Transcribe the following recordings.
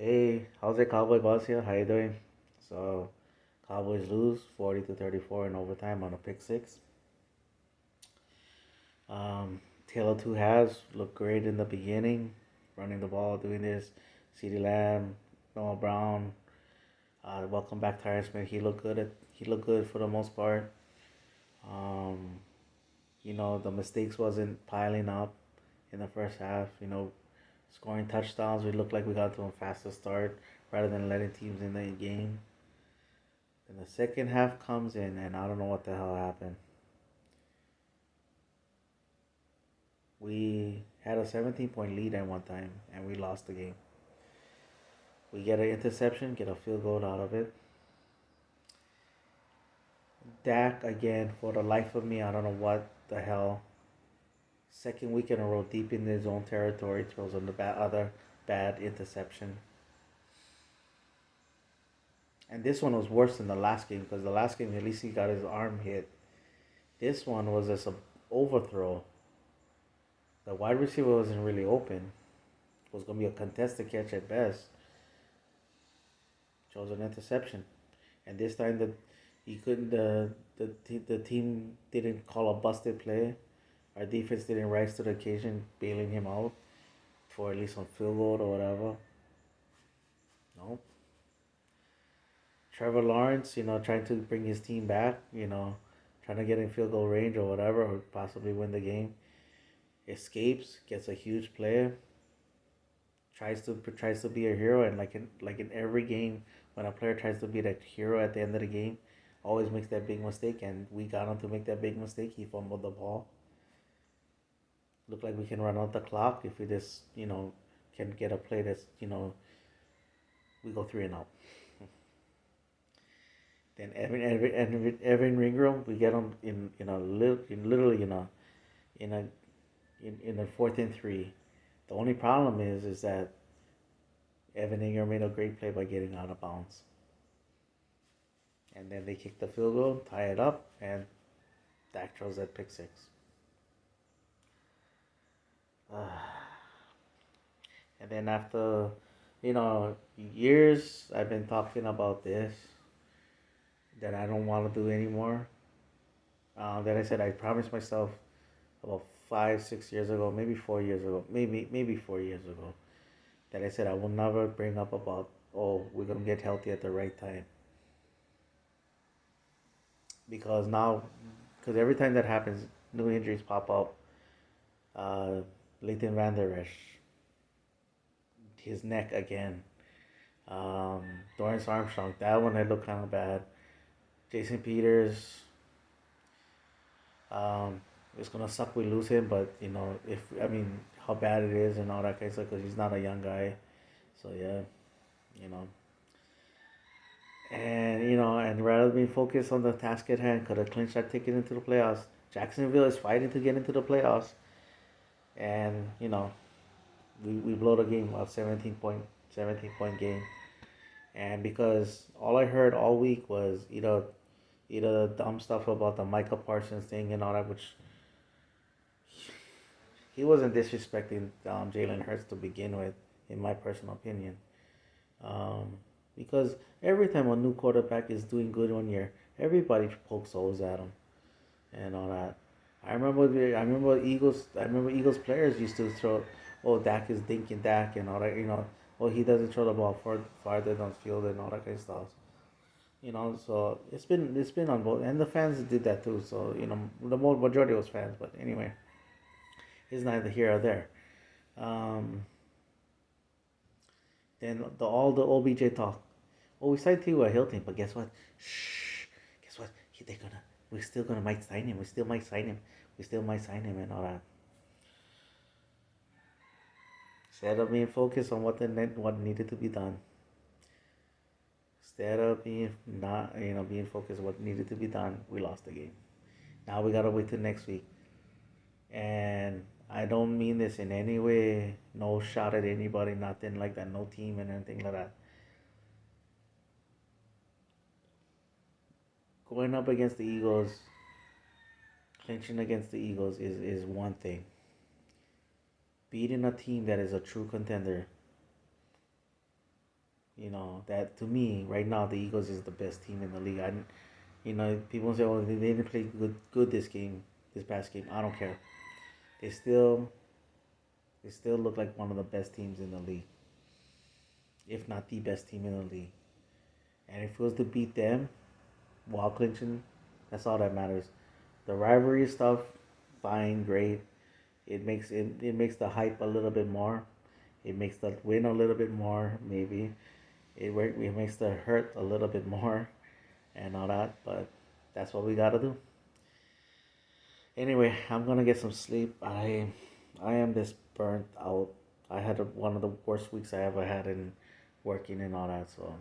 Hey, how's it, Cowboy Boss here? How you doing? So, Cowboys lose 40-34 in overtime on a pick six. Taylor two halves looked great in the beginning, running the ball, doing this. CeeDee Lamb, Noah Brown. Welcome back, Tyron Smith. He looked good for the most part. Um, the mistakes wasn't piling up in the first half. Scoring touchdowns. We looked like we got to a faster start rather than letting teams in the game. And the second half comes in, and I don't know what the hell happened. We had a 17-point lead at one time, and we lost the game. We get an interception, get a field goal out of it. Dak, again, for the life of me, I don't know what the hell. Second week in a row, deep in his own territory, throws on the other bad interception. And this one was worse than the last game because the last game, at least he got his arm hit. This one was just an overthrow. The wide receiver wasn't really open. It was going to be a contested catch at best. Chose an interception, and this time he couldn't. The team didn't call a busted play. Our defense didn't rise to the occasion, bailing him out for at least some field goal or whatever. No. Trevor Lawrence, trying to bring his team back, trying to get in field goal range or whatever, or possibly win the game. Escapes, gets a huge play, tries to be a hero, and like in every game, when a player tries to be that hero at the end of the game, always makes that big mistake, and we got him to make that big mistake. He fumbled the ball. Looked like we can run out the clock if we just can get a play that's we go 3-0. Then Evan Ingram, we get him literally in a 4th and 3. The only problem is that Evan Ingram made a great play by getting out of bounds. And then they kick the field goal, tie it up, and Dak throws that pick six. And then after, years, I've been talking about this that I don't want to do anymore. That I said I promised myself about 5, 6 years ago, maybe 4 years ago, maybe 4 years ago, that I said I will never bring up about, oh, we're gonna get healthy at the right time. Because now, because every time that happens, new injuries pop up. Uh, Leighton Van Der Esch, his neck again. Dorrance Armstrong, that one had looked kind of bad. Jason Peters, um, it's gonna suck we lose him, but if I mean how bad it is and all that kind of stuff, because he's not a young guy. So yeah, you know, and rather than focus on the task at hand, could have clinched that ticket into the playoffs. Jacksonville is fighting to get into the playoffs, and we blow the game, a 17 point game, and because all I heard all week was either dumb stuff about the Micah Parsons thing and all that, which he wasn't disrespecting Jalen Hurts to begin with, in my personal opinion. Um, because every time a new quarterback is doing good 1 year, everybody pokes holes at him and all that. I remember Eagles players used to throw, oh, Dak is dinking Dak and all that, oh, he doesn't throw the ball farther down the field and all that kind of stuff. So it's been on both, and the fans did that too. So the majority was fans, but anyway, it's neither here or there. Um, then all the OBJ talk. Oh, we signed T.Y. Hilton, but guess what? Shh. Guess what? We're still gonna might sign him. We still might sign him. We still might sign him and all that. Instead of being focused on what needed to be done. Instead of being focused on what needed to be done, we lost the game. Now we gotta wait till next week. And I don't mean this in any way. No shot at anybody, nothing like that. No team and anything like that. Going up against the Eagles, clinching against the Eagles is one thing. Beating a team that is a true contender That to me right now the Eagles is the best team in the league. People say, "Oh, they didn't play good this past game." I don't care. They still they still look like one of the best teams in the league, if not the best team in the league. And if it was to beat them while clinching, that's all that matters. The rivalry stuff, fine, great. It makes the hype a little bit more. It makes the win a little bit more, maybe. It makes the hurt a little bit more and all that, but that's what we gotta do. Anyway, I'm gonna get some sleep. I am this burnt out. I had one of the worst weeks I ever had in working and all that. So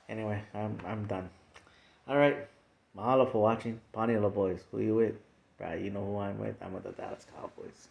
anyway, I'm done. All right, mahalo for watching. Ponyo boys, who you with? Right, you know who I'm with. I'm with the Dallas Cowboys.